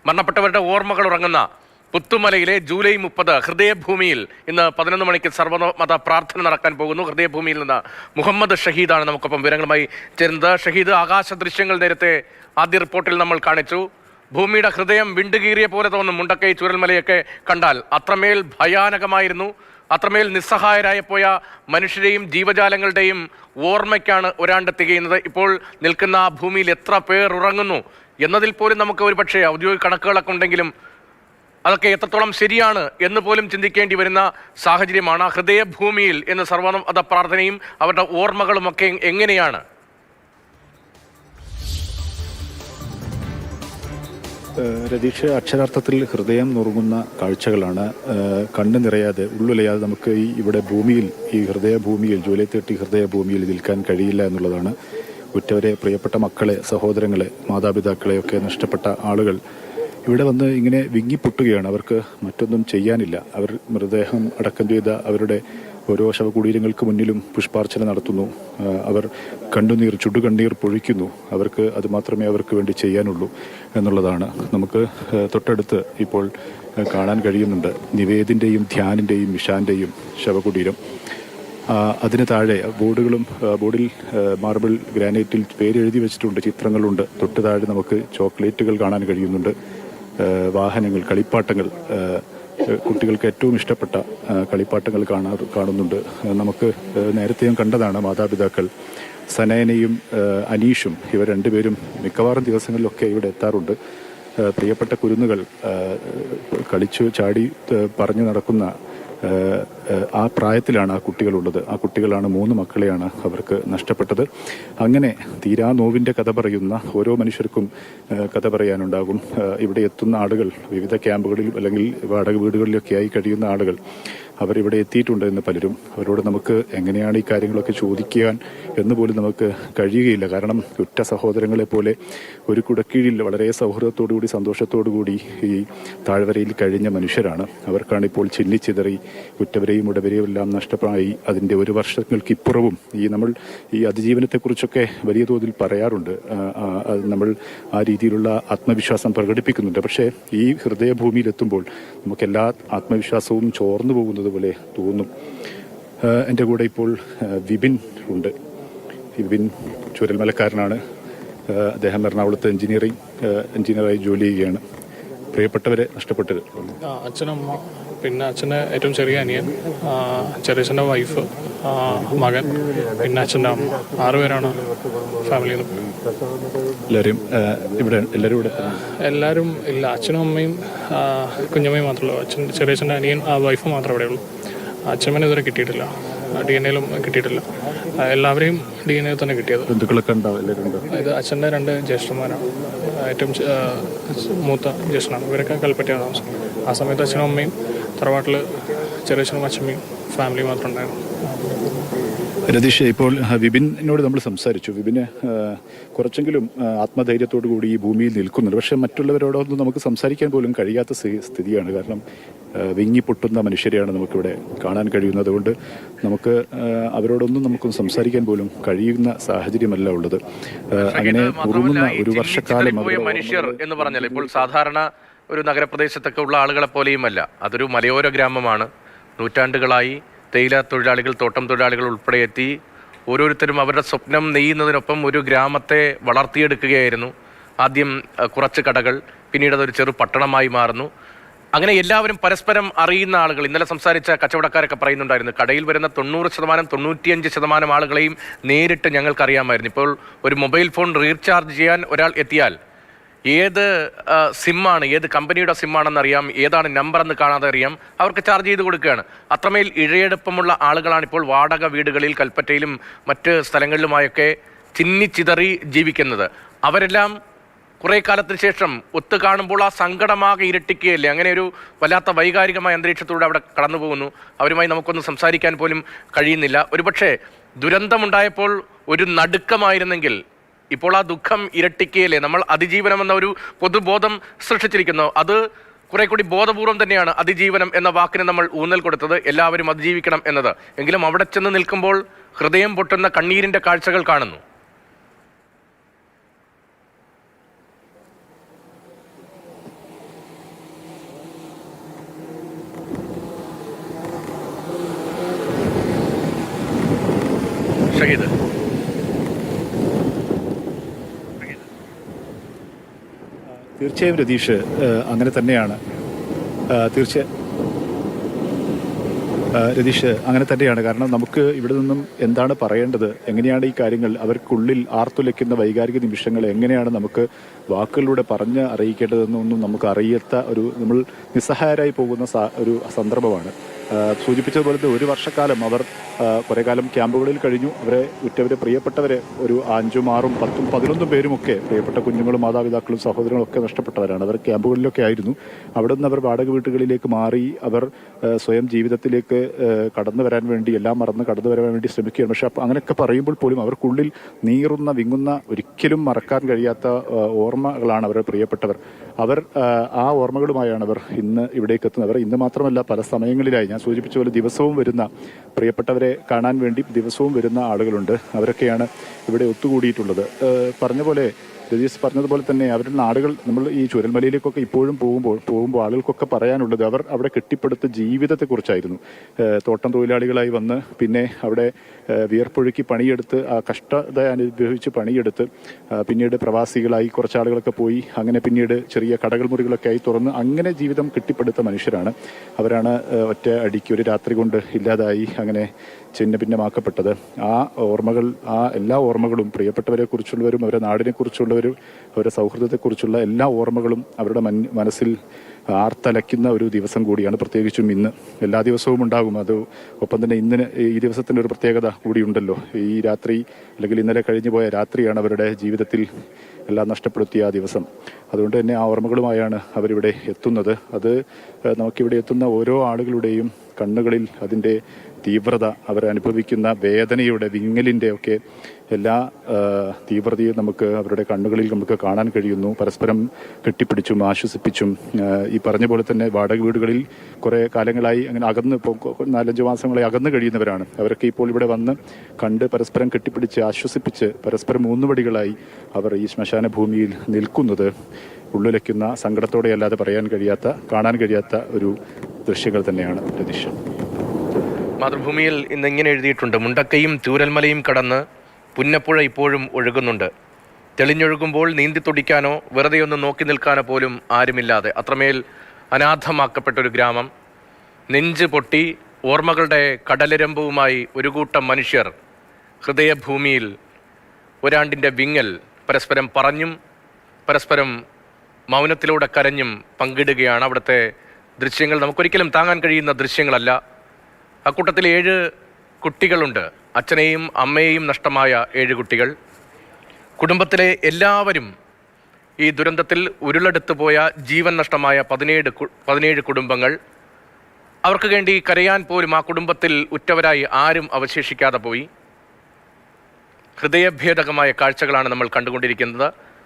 മരണപ്പെട്ടവരുടെ ഓർമ്മകൾ ഉറങ്ങുന്ന പുത്തുമലയിലെ ജൂലൈ 30 ഹൃദയഭൂമിയിൽ ഇന്ന് 11 മണിക്ക് സർവ്വമത പ്രാർത്ഥന നടക്കാൻ പോകുന്നു. ഹൃദയഭൂമിയിൽ നിന്ന് മുഹമ്മദ് ഷഹീദാണ് നമുക്കൊപ്പം വിവരങ്ങളുമായി ചേരുന്നത്. ഷഹീദ്, ആകാശ ദൃശ്യങ്ങൾ നേരത്തെ ആദ്യ റിപ്പോർട്ടിൽ നമ്മൾ കാണിച്ചു. ഭൂമിയുടെ ഹൃദയം വിണ്ടുകീറിയ പോലെ തോന്നും. മുണ്ടക്കൈ ചൂരൽമലയൊക്കെ കണ്ടാൽ അത്രമേൽ ഭയാനകമായിരുന്നു. അത്രമേൽ നിസ്സഹായരായി പോയ മനുഷ്യരെയും ജീവജാലങ്ങളുടെയും ഓർമ്മയ്ക്കാണ് ഒരാണ്ട് തികയുന്നത്. ഇപ്പോൾ നിൽക്കുന്ന ആ ഭൂമിയിൽ എത്ര പേർ ഉറങ്ങുന്നു എന്നതിൽ പോലും നമുക്ക് ഒരു പക്ഷേ ഔദ്യോഗിക കണക്കുകളൊക്കെ ഉണ്ടെങ്കിലും അതൊക്കെ എത്രത്തോളം ശരിയാണ് എന്ന് പോലും ചിന്തിക്കേണ്ടി വരുന്ന സാഹചര്യമാണ്. ഹൃദയഭൂമിയിൽ എന്ന് സർവ്വമത പ്രാർത്ഥനയും അവരുടെ ഓർമ്മകളും ഒക്കെ എങ്ങനെയാണ്? രതീഷ്, അക്ഷരാർത്ഥത്തിൽ ഹൃദയം നുറുങ്ങുന്ന കാഴ്ചകളാണ്. കണ്ണു നിറയാതെ ഉള്ളുലയാതെ നമുക്ക് ഇവിടെ ഭൂമിയിൽ, ഈ ഹൃദയഭൂമിയിൽ, ജൂലൈ 30 ഹൃദയഭൂമിയിൽ നിൽക്കാൻ കഴിയില്ല എന്നുള്ളതാണ്. ഉറ്റവരെ, പ്രിയപ്പെട്ട മക്കളെ, സഹോദരങ്ങളെ, മാതാപിതാക്കളെ ഒക്കെ നഷ്ടപ്പെട്ട ആളുകൾ ഇവിടെ വന്ന് ഇങ്ങനെ വിങ്ങിപ്പൊട്ടുകയാണ്. അവർക്ക് മറ്റൊന്നും ചെയ്യാനില്ല. അവർ മൃതദേഹം അടക്കം ചെയ്ത അവരുടെ ഓരോ ശവകുടീരങ്ങൾക്ക് മുന്നിലും പുഷ്പാർച്ചന നടത്തുന്നു. അവർ കണ്ണുനീർ, ചുടുകണ്ണീർ പൊഴിക്കുന്നു. അവർക്ക് അത് മാത്രമേ അവർക്ക് വേണ്ടി ചെയ്യാനുള്ളൂ എന്നുള്ളതാണ്. നമുക്ക് തൊട്ടടുത്ത് ഇപ്പോൾ കാണാൻ കഴിയുന്നുണ്ട് നിവേദിൻ്റെയും ധ്യാനിൻ്റെയും ഇഷാൻ്റെയും ശവകുടീരം. അതിന് താഴെ ബോർഡിൽ മാർബിൾ ഗ്രാനൈറ്റിൽ പേരെഴുതി വെച്ചിട്ടുണ്ട്, ചിത്രങ്ങളുണ്ട്. തൊട്ട് താഴെ നമുക്ക് ചോക്ലേറ്റുകൾ കാണാൻ കഴിയുന്നുണ്ട്, വാഹനങ്ങൾ, കളിപ്പാട്ടങ്ങൾ, കുട്ടികൾക്ക് ഏറ്റവും ഇഷ്ടപ്പെട്ട കളിപ്പാട്ടങ്ങൾ കാണുന്നുണ്ട്. നമുക്ക് നേരത്തെയും കണ്ടതാണ്. മാതാപിതാക്കൾ സനയനയും അനീഷും, ഇവർ രണ്ടുപേരും മിക്കവാറും ദിവസങ്ങളിലൊക്കെ ഇവിടെ എത്താറുണ്ട്. പ്രിയപ്പെട്ട കുരുന്നുകൾ, കളിച്ചു ചാടി പറഞ്ഞു നടക്കുന്ന ആ പ്രായത്തിലാണ് ആ കുട്ടികളുള്ളത്. ആ കുട്ടികളാണ്, 3 മക്കളെയാണ് അവർക്ക് നഷ്ടപ്പെട്ടത്. അങ്ങനെ തീരാ നോവിൻ്റെ കഥ പറയുന്ന ഓരോ മനുഷ്യർക്കും കഥ പറയാനുണ്ടാകും. ഇവിടെ എത്തുന്ന ആളുകൾ, വിവിധ ക്യാമ്പുകളിൽ അല്ലെങ്കിൽ വാടക വീടുകളിലൊക്കെയായി കഴിയുന്ന ആളുകൾ, അവരിവിടെ എത്തിയിട്ടുണ്ട് എന്ന് പലരും. അവരോട് നമുക്ക് എങ്ങനെയാണ് ഈ കാര്യങ്ങളൊക്കെ ചോദിക്കാൻ എന്ന് പോലും നമുക്ക് കഴിയുകയില്ല. കാരണം ഉറ്റ സഹോദരങ്ങളെ പോലെ ഒരു കുടക്കീഴിൽ വളരെ സൗഹൃദത്തോടുകൂടി, സന്തോഷത്തോടുകൂടി ഈ താഴ്വരയിൽ കഴിഞ്ഞ മനുഷ്യരാണ്. അവർക്കാണിപ്പോൾ ചിന്നിച്ചിതറി ഉറ്റവരെയും ഉടവരെയും എല്ലാം നഷ്ടമായി. അതിൻ്റെ 1 വർഷങ്ങൾക്കിപ്പുറവും നമ്മൾ ഈ അതിജീവനത്തെക്കുറിച്ചൊക്കെ വലിയ തോതിൽ പറയാറുണ്ട്. നമ്മൾ ആ രീതിയിലുള്ള ആത്മവിശ്വാസം പ്രകടിപ്പിക്കുന്നുണ്ട്. പക്ഷേ ഈ ഹൃദയഭൂമിയിലെത്തുമ്പോൾ നമുക്കെല്ലാ ആത്മവിശ്വാസവും ചോർന്നു പോകുന്നത് പോലെ തോന്നും. എൻ്റെ കൂടെ ഇപ്പോൾ വിപിൻ ഉണ്ട്. വിപിൻ ചൂരൽമലക്കാരനാണ്. അദ്ദേഹം എറണാകുളത്ത് എഞ്ചിനീയറായി ജോലി ചെയ്യുകയാണ്. പ്രിയപ്പെട്ടവരെ നഷ്ടപ്പെട്ടത് അച്ഛനമ്മ, പിന്നെ അച്ഛൻ്റെ ഏറ്റവും ചെറിയ അനിയൻ, ചെറിയച്ഛൻ്റെ വൈഫ്, മകൻ, പിന്നെ അച്ഛൻ്റെ അമ്മ, 6 പേരാണ് ഫാമിലിയിൽ നിന്ന്. എല്ലാവരും ഇല്ല. അച്ഛനും അമ്മയും കുഞ്ഞമ്മയും മാത്രമേ ഉള്ളൂ. ചെറിയച്ഛൻ്റെ അനിയൻ, വൈഫ് മാത്രമേ ഇവിടെ ഉള്ളൂ. അച്ഛമ്മനെ ഇതുവരെ കിട്ടിയിട്ടില്ല, DNA കിട്ടിയിട്ടില്ല. എല്ലാവരെയും DNA തന്നെ കിട്ടിയത്. ഇത് അച്ഛൻ്റെ 2 ജ്യേഷ്ഠന്മാരാണ്. ഏറ്റവും മൂത്ത ജ്യേഷ്ഠനാണ്. ഇവരൊക്കെ കൽപ്പറ്റയാണ് താമസം. ആ സമയത്ത് അച്ഛനും അമ്മയും തറവാട്ടിൽ ചെറിയച്ഛനും അച്ഛമ്മയും ഫാമിലി മാത്രം ഉണ്ടായിരുന്നു. രതീഷ്, ഇപ്പോൾ വിപിനോട് നമ്മൾ സംസാരിച്ചു. വിപിന് കുറച്ചെങ്കിലും ആത്മധൈര്യത്തോടു കൂടി ഈ ഭൂമിയിൽ നിൽക്കുന്നുണ്ട്. പക്ഷെ മറ്റുള്ളവരോടൊന്നും നമുക്ക് സംസാരിക്കാൻ പോലും കഴിയാത്ത സ്ഥിതിയാണ്. കാരണം വിങ്ങിപ്പൊട്ടുന്ന മനുഷ്യരെയാണ് നമുക്കിവിടെ കാണാൻ കഴിയുന്നത്. അതുകൊണ്ട് നമുക്ക് അവരോടൊന്നും നമുക്കൊന്നും സംസാരിക്കാൻ പോലും കഴിയുന്ന സാഹചര്യമല്ല ഉള്ളത്. അങ്ങനെ ഉറങ്ങുന്ന 1 വർഷക്കാലം മനുഷ്യർ എന്ന് പറഞ്ഞാൽ ഇപ്പോൾ സാധാരണ ഒരു നഗരപ്രദേശത്തൊക്കെ ഉള്ള ആളുകളെ പോലെയുമല്ല. അതൊരു മലയോര ഗ്രാമമാണ്. നൂറ്റാണ്ടുകളായി തേയില തൊഴിലാളികൾ, തോട്ടം തൊഴിലാളികൾ ഉൾപ്പെടെ എത്തി ഓരോരുത്തരും അവരുടെ സ്വപ്നം നെയ്യുന്നതിനൊപ്പം ഒരു ഗ്രാമത്തെ വളർത്തിയെടുക്കുകയായിരുന്നു. ആദ്യം കുറച്ച് കടകൾ, പിന്നീട് അതൊരു ചെറു പട്ടണമായി മാറുന്നു. അങ്ങനെ എല്ലാവരും പരസ്പരം അറിയുന്ന ആളുകൾ. ഇന്നലെ സംസാരിച്ച കച്ചവടക്കാരൊക്കെ പറയുന്നുണ്ടായിരുന്നു, കടയിൽ വരുന്ന 90%, 95% ആളുകളെയും നേരിട്ട് ഞങ്ങൾക്കറിയാമായിരുന്നു. ഇപ്പോൾ ഒരു മൊബൈൽ ഫോൺ റീചാർജ് ചെയ്യാൻ ഒരാൾ എത്തിയാൽ ഏത് സിമ്മാണ്, ഏത് കമ്പനിയുടെ സിമ്മാണെന്നറിയാം, ഏതാണ് നമ്പർ എന്ന് കാണാതെ അറിയാം. അവർക്ക് ചാർജ് ചെയ്ത് കൊടുക്കുകയാണ്. അത്രമേൽ ഇഴയെടുപ്പമുള്ള ആളുകളാണ് ഇപ്പോൾ വാടക വീടുകളിൽ കൽപ്പറ്റയിലും മറ്റ് സ്ഥലങ്ങളിലുമായൊക്കെ ചിന്നിച്ചിതറി ജീവിക്കുന്നത്. അവരെല്ലാം കുറേ കാലത്തിന് ശേഷം ഒത്തു കാണുമ്പോൾ ആ സങ്കടമാകെ ഇരട്ടിക്കുകയല്ലേ. അങ്ങനെ ഒരു വല്ലാത്ത വൈകാരികമായ അന്തരീക്ഷത്തിലൂടെ അവിടെ കടന്നു പോകുന്നു. അവരുമായി നമുക്കൊന്നും സംസാരിക്കാൻ പോലും കഴിയുന്നില്ല. ഒരുപക്ഷെ ദുരന്തമുണ്ടായപ്പോൾ ഒരു നടുക്കമായിരുന്നെങ്കിൽ ഇപ്പോൾ ആ ദുഃഖം ഇരട്ടിക്കുകയല്ലേ. നമ്മൾ അതിജീവനം എന്ന ഒരു പൊതുബോധം സൃഷ്ടിച്ചിരിക്കുന്നു. അത് കുറെ കൂടി ബോധപൂർവം തന്നെയാണ് അതിജീവനം എന്ന വാക്കിന് നമ്മൾ ഊന്നൽ കൊടുത്തത്. എല്ലാവരും അതിജീവിക്കണം എന്നത്. എങ്കിലും അവിടെ ചെന്ന് നിൽക്കുമ്പോൾ ഹൃദയം പൊട്ടുന്ന കണ്ണീരിൻ്റെ കാഴ്ചകൾ കാണുന്നു. വഹീദ്. തീർച്ചയായും രതീഷ്, അങ്ങനെ തന്നെയാണ്. രതീഷ്, അങ്ങനെ തന്നെയാണ്. കാരണം നമുക്ക് ഇവിടെ നിന്നും എന്താണ് പറയേണ്ടത്, എങ്ങനെയാണ് ഈ കാര്യങ്ങൾ അവർക്കുള്ളിൽ ആർത്തുലയ്ക്കുന്ന വൈകാരിക നിമിഷങ്ങൾ എങ്ങനെയാണ് നമുക്ക് വാക്കുകളിലൂടെ പറഞ്ഞ് അറിയിക്കേണ്ടതെന്നൊന്നും നമുക്ക് അറിയാത്ത നമ്മൾ നിസ്സഹായരായി പോകുന്ന ഒരു സന്ദർഭമാണ്. സൂചിപ്പിച്ചതുപോലെ ഒരു വർഷക്കാലം അവർ കുറേ കാലം ക്യാമ്പുകളിൽ കഴിഞ്ഞു. അവരെ പ്രിയപ്പെട്ടവരെ ഒരു 5, 6, 10, 11 പേരുമൊക്കെ പ്രിയപ്പെട്ട കുഞ്ഞുങ്ങളും മാതാപിതാക്കളും സഹോദരങ്ങളും ഒക്കെ നഷ്ടപ്പെട്ടവരാണ്. അവർ ക്യാമ്പുകളിലൊക്കെ ആയിരുന്നു. അവിടെ നിന്ന് അവർ വാടക വീട്ടുകളിലേക്ക് മാറി അവർ സ്വയം ജീവിതത്തിലേക്ക് കടന്നു വരാൻ വേണ്ടി, എല്ലാം മറന്ന് കടന്നു വരാൻ വേണ്ടി ശ്രമിക്കുകയാണ്. പക്ഷെ അങ്ങനെയൊക്കെ പറയുമ്പോൾ പോലും അവർക്കുള്ളിൽ നീറുന്ന, വിങ്ങുന്ന, ഒരിക്കലും മറക്കാൻ കഴിയാത്ത ഓർമ്മകളാണ് അവരുടെ പ്രിയപ്പെട്ടവർ. ആ ഓർമ്മകളുമായാണ് അവർ ഇന്ന് ഇവിടേക്ക് എത്തുന്നത്. അവർ ഇന്ന് മാത്രമല്ല, പല സമയങ്ങളിലായി ഞാൻ സൂചിപ്പിച്ച പോലെ ദിവസവും വരുന്ന, പ്രിയപ്പെട്ടവരെ കാണാൻ വേണ്ടി ദിവസവും വരുന്ന ആളുകളുണ്ട്. അവരൊക്കെയാണ് ഇവിടെ ഒത്തുകൂടിയിട്ടുള്ളത്. പറഞ്ഞ പോലെ, രതീഷ് പറഞ്ഞതുപോലെ തന്നെ അവരുടെ നാടുകൾ, നമ്മൾ ഈ ചുരൽമലയിലേക്കൊക്കെ ഇപ്പോഴും പോകുമ്പോൾ ആളുകൾക്കൊക്കെ പറയാനുള്ളത് അവർ അവിടെ കെട്ടിപ്പടുത്ത ജീവിതത്തെക്കുറിച്ചായിരുന്നു. തോട്ടം തൊഴിലാളികളായി വന്ന് പിന്നെ അവിടെ വിയർപ്പൊഴുക്കി പണിയെടുത്ത്, ആ കഷ്ടത അനുഭവിച്ച് പണിയെടുത്ത്, പിന്നീട് പ്രവാസികളായി കുറച്ചാളുകളൊക്കെ പോയി, അങ്ങനെ പിന്നീട് ചെറിയ കടകൾ മുറികളൊക്കെ ആയി തുറന്ന് അങ്ങനെ ജീവിതം കെട്ടിപ്പടുത്ത മനുഷ്യരാണ്. അവരാണ് ഒറ്റ അടിക്ക് ഒരു രാത്രി കൊണ്ട് ഇല്ലാതായി അങ്ങനെ ചിന്ന ഭിന്നമാക്കപ്പെട്ടത്. ആ ഓർമ്മകൾ, ആ എല്ലാ ഓർമ്മകളും, പ്രിയപ്പെട്ടവരെ കുറിച്ചുള്ളവരും അവരുടെ നാടിനെ കുറിച്ചുള്ളവരും അവരുടെ സൗഹൃദത്തെക്കുറിച്ചുള്ള എല്ലാ ഓർമ്മകളും അവരുടെ മനസ്സിൽ ആർത്തലയ്ക്കുന്ന ഒരു ദിവസം കൂടിയാണ്. പ്രത്യേകിച്ചും ഇന്ന്. എല്ലാ ദിവസവും ഉണ്ടാകും അത്. ഒപ്പം തന്നെ ഈ ദിവസത്തിൻ്റെ ഒരു പ്രത്യേകത കൂടിയുണ്ടല്ലോ. ഈ രാത്രി, അല്ലെങ്കിൽ ഇന്നലെ കഴിഞ്ഞു പോയ രാത്രിയാണ് അവരുടെ ജീവിതത്തിൽ എല്ലാം നഷ്ടപ്പെടുത്തിയ ആ ദിവസം. അതുകൊണ്ട് തന്നെ ആ ഓർമ്മകളുമായാണ് അവരിവിടെ എത്തുന്നത്. അത് നമുക്കിവിടെ എത്തുന്ന ഓരോ ആളുകളുടെയും കണ്ണുകളിൽ അതിൻ്റെ തീവ്രത, അവരനുഭവിക്കുന്ന വേദനയുടെ, വിങ്ങലിൻ്റെ ഒക്കെ എല്ലാ തീവ്രതയും നമുക്ക് അവരുടെ കണ്ണുകളിൽ നമുക്ക് കാണാൻ കഴിയുന്നു. പരസ്പരം കെട്ടിപ്പിടിച്ചും ആശ്വസിപ്പിച്ചും, ഈ പറഞ്ഞ പോലെ തന്നെ വാടക വീടുകളിൽ കുറേ കാലങ്ങളായി അങ്ങനെ അകന്ന്, ഇപ്പോൾ 4-5 മാസങ്ങളായി അകന്നു കഴിയുന്നവരാണ്. അവരൊക്കെ ഇപ്പോൾ ഇവിടെ വന്ന് കണ്ട് പരസ്പരം കെട്ടിപ്പിടിച്ച് ആശ്വസിപ്പിച്ച് പരസ്പരം ഊന്നുവടികളായി അവർ ഈ ശ്മശാന ഭൂമിയിൽ നിൽക്കുന്നത് ഉള്ളുലയ്ക്കുന്ന, സങ്കടത്തോടെ അല്ലാതെ കാണാൻ കഴിയാത്ത ഒരു ദൃശ്യങ്ങൾ തന്നെയാണ് രതീഷ്. മാതൃഭൂമിയിൽ ഇന്ന് ഇങ്ങനെ എഴുതിയിട്ടുണ്ട്: മുണ്ടക്കയും ചൂരൽമലയും കടന്ന് പുന്നപ്പുഴ ഇപ്പോഴും ഒഴുകുന്നുണ്ട്. തെളിഞ്ഞൊഴുകുമ്പോൾ നീന്തി തുടിക്കാനോ വെറുതെ ഒന്ന് നോക്കി നിൽക്കാനോ പോലും ആരുമില്ലാതെ അത്രമേൽ അനാഥമാക്കപ്പെട്ട ഒരു ഗ്രാമം. നെഞ്ച് പൊട്ടി ഓർമ്മകളുടെ കടലിരമ്പുമായി ഒരു കൂട്ടം മനുഷ്യർ ഹൃദയഭൂമിയിൽ ഒരാണ്ടിൻ്റെ വിങ്ങൽ പരസ്പരം പറഞ്ഞും പരസ്പരം മൗനത്തിലൂടെ കരഞ്ഞും പങ്കിടുകയാണ്. അവിടുത്തെ ദൃശ്യങ്ങൾ നമുക്കൊരിക്കലും താങ്ങാൻ കഴിയുന്ന ദൃശ്യങ്ങളല്ല. അക്കൂട്ടത്തിൽ 7 കുട്ടികളുണ്ട്. അച്ഛനെയും അമ്മയെയും നഷ്ടമായ 7 കുട്ടികൾ. കുടുംബത്തിലെ എല്ലാവരും ഈ ദുരന്തത്തിൽ ഉരുളെടുത്തു പോയ, ജീവൻ നഷ്ടമായ 17 കുടുംബങ്ങൾ. അവർക്ക് വേണ്ടി കരയാൻ പോലും ആ കുടുംബത്തിൽ ഉറ്റവരായി ആരും അവശേഷിക്കാതെ പോയി. ഹൃദയഭേദകമായ കാഴ്ചകളാണ് നമ്മൾ കണ്ടുകൊണ്ടിരിക്കുന്നത്.